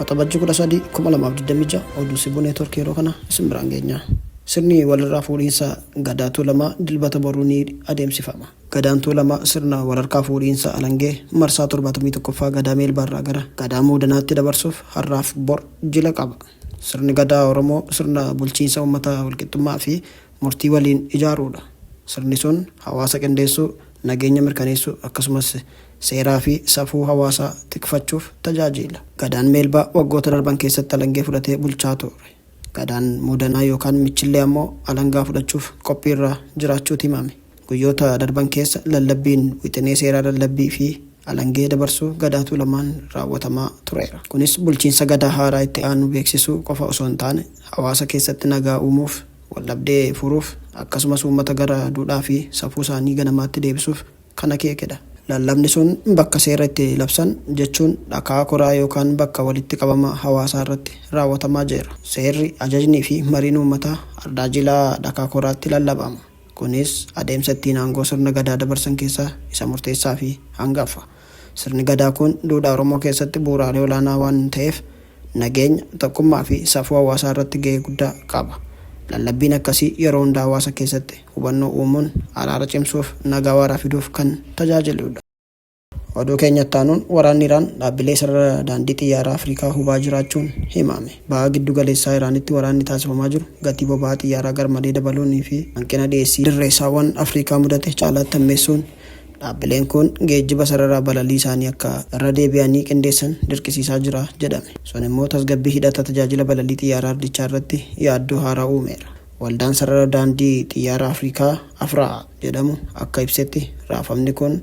Waxabajjii 13 2026 oduu Sibuu Neetwoorkii yeroo kana isin biraan geenya. Sirni walirraa fuudhiinsa Gadaa Tuulamaa dilbata boruu ni adeemsifama. Gadaan Tuulamaa sirna walharkaa fuudhiinsa alangee marsaa 71ffaa Gadaa Meelbaarraa gara Gadaa Muudanaatti dabarsuuf har'aaf bor jila qaba. Sirni Gadaa Oromoo sirna bulchiinsa uummata walqixxummaa fi murtii waliin ijaaruudha. Sirni sun hawaasa qindeessuu, nageenya mirkaneessuu akkasumas seeraa fi safuu hawaasaa tikfachuuf tajaajila. Gadaan Meelbaa waggoota darban keessatti alangee fudhatee bulchaa ture. Gadaan Muudanaa yookaan Michillee ammoo alangaa fudhachuuf qophiirra jiraachuutu himame. Guyyoota darban keessa lallabbiin wixinee seeraa lallabbii fi alangee dabarsuu Gadaa Tuulamaan raawwatamaa tureera. Kunis bulchiinsa Gadaa haaraa itti aanu beeksisuu qofa osoo hin taane hawaasa keessatti nagaa uumuuf, waldhabdee furuuf akkasumas uummata gara duudhaa fi safuu isaanii ganamaatti deebisuuf kan akeekedha. Lallabni sun bakka seera itti labsan jechuun dhakaa koraa yookaan bakka walitti qabama hawaasaa irratti raawwatamaa jira. Seerri, ajajnii fi mariin uummataa ardaajilaa dhakaa koraatti lallabama. Kunis adeemsa ittiin aangoo sirna Gadaa dabarsan keessaa isa murteessaa fi hangafa. Sirni Gadaa kun duudhaa Oromoo keessatti bu'uuraalee olaanaa waan ta'eef nageenya, tokkummaa fi safuu hawaasaa irratti gahee guddaa qaba. Lallabbiin akkasii yeroo hundaa hawaasa keessatti hubannoo uumuun araara cimsuuf nagaa waaraa fiduuf kan tajaajiludha. Oduu keenyatti aanuun waraanni Iraan dhaabbilee sarara daandii xiyyaaraa Afrikaa hubaa jiraachuun himame. Baha giddu galeessaa Iraanitti waraanni taasifamaa jiru gatii boba'aa xiyyaaraa garmalee dabaluunii fi hanqina dhiyeessii dirreessaawwan Afrikaa mudate caalaatti hammeessuun dhaabbileen kun geejjiba sararaa balalii isaanii akka irra deebi'anii qindeessan dirqisiisaa jira jedhame. Sun immoo tasgabbii hidhata tajaajila balalii xiyyaaraa ardichaa irratti yaaddoo haaraa uumeera. Waldaan sarara daandii xiyyaaraa Afrikaa Afraa jedhamu akka ibsetti raafamni kun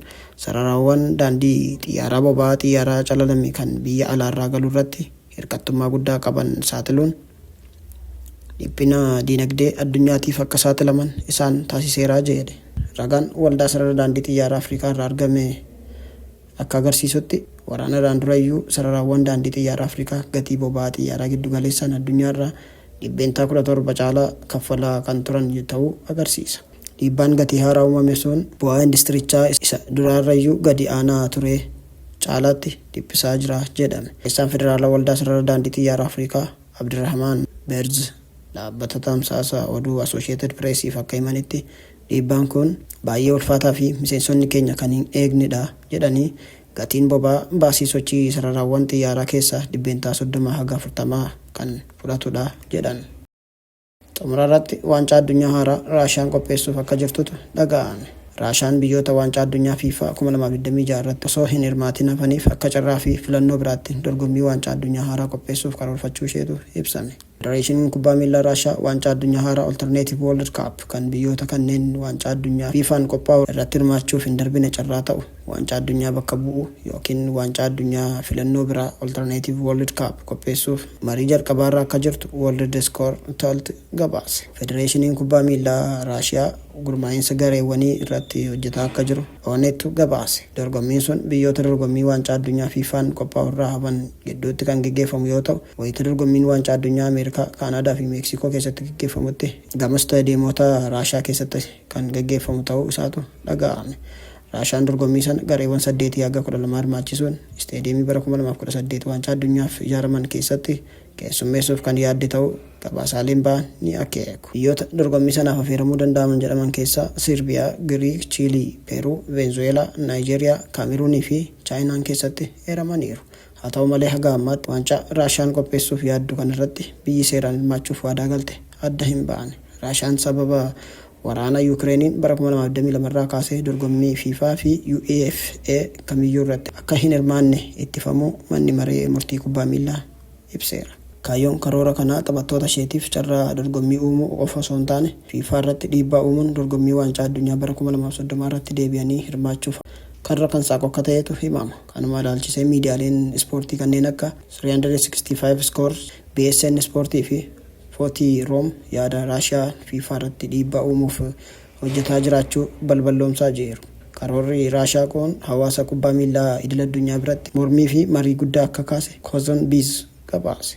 sararaawwan daandii xiyyaaraa boba'aa xiyyaaraa calalame kan biyya alaarraa galuu irratti hirkattummaa guddaa qaban saaxiluun dhiphina diinagdee addunyaatiif akka saaxilaman isaan taasiseera jedhe. Ragaan waldaa sarara daandii xiyyaaraa Afrikaa irraa argame akka agarsiisutti waraana Iraan durayyuu sararaawwan daandii xiyyaaraa Afrikaa gatii boba'aa xiyyaaraa giddu galeessaan addunyaarraa dhibbeentaa 17 caalaa kaffalaa kan turan ta'uu agarsiisa. Dhiibbaan gatii haaraa uumame sun bu'aa indistirichaa isa duraarrayyuu gadi aanaa ture caalaatti dhiphisaa jira jedhame. Keessaan federaalaa waldaa sarara daandii xiyyaaraa Afrikaa Abdirahmaan Berz dhaabbata tamsaasa oduu Associated Pressiif akka himanitti dhiibbaan kun baay'ee ulfaataa fi miseensonni keenya kan hin eegnedha jedhanii gatiin boba'aa baasii sochii sararaawwan xiyyaaraa keessaa dhibbeentaa 30 haga 40 kan fudhatudha jedhan. Xumura irratti waancaa addunyaa haaraa Raashiyaan qopheessuuf akka jirtutu dhaga'ame. Raashiyaan biyyoota waancaa addunyaa FIFA 2026 irratti osoo hin hirmaatin hafaniif akka carraa fi filannoo biraatti dorgommii waancaa addunyaa haaraa qopheessuuf karoorfachuu isheetu ibsame. Federeeshiniin kubbaa miilaa Raashiyaa waancaa addunyaa haaraa Alternative World Cup kan biyyoota kanneen waancaa addunyaa FIFAan qophaa'u irratti hirmaachuuf hin darbine carraa ta'u waancaa addunyaa bakka bu'u yookiin waancaa addunyaa filannoo biraa Alternative World Cup qopheessuuf marii jalqabaarra akka jirtu World Score Told gabaase. Federeeshiniin kubbaa miilaa Raashiyaa gurmaa'insa gareewwanii irratti hojjetaa akka jiru ONET gabaase. Dorgommiin sun biyyoota dorgommii waancaa addunyaa FIFAan qophaa'u irraa hafan gidduutti kan gaggeeffamu yoo ta'u, wayita dorgommiin waancaa addunyaa Ameerikaa, Kaanaadaa fi Meeksikoo keessatti gaggeeffamutti gama istaadiyeemota Raashiyaa keessatti kan gaggeeffamu ta'uu isaatu dhaga'ame. Raashiyaan dorgommii sana gareewwan 8 haga 12 hirmaachisuun istaadiyeemii bara 2018 waancaa addunyaaf ijaaraman keessatti keessummeessuuf kan yaadde ta'uu gabaasaaleen ba'an ni akeeku. Biyyoota dorgommii sanaaf affeeramuu danda'aman jedhaman keessaa Sirbiyaa, Giriik, Chiilii, Peeruu, Veenzuweelaa, Naayijeeriyaa, Kaameruunii fi Chaayinaan keessatti eeramaniiru. Haa ta'u malee haga ammaatti waancaa Raashiyaan qopheessuuf yaaddu kanarratti biyyi seeraan hirmaachuuf waadaa galte adda hin baane. Raashiyaan sababa waraana Yukireeniin bara 2022 irraa kaasee dorgommii FIFA fi UEFA kamiyyuu irratti akka hin hirmaanne ittifamuu manni maree murtii kubbaa miilaa ibseera. Kaayyoon karoora kanaa taphattoota isheetiif carraa dorgommii uumuu qofa osoo hin taane FIFA irratti dhiibbaa uumuun dorgommii waancaa addunyaa bara 2030 irratti deebi'anii hirmaachuuf karra kan saaqu akka ta'etu himama. Kanuma ilaalchisee miidiyaaleen ispoortii kanneen akka 365 Scores, BSN Sportii fi 40 Rome yaada Raashiyaa FIFA irratti dhiibbaa uumuuf hojjetaa jiraachuu balballoomsaa jiru. Karoorri Raashiyaa kun hawaasa kubbaa miilaa idil addunyaa biratti mormii fi marii guddaa akka kaase Kozon Biz gabaase.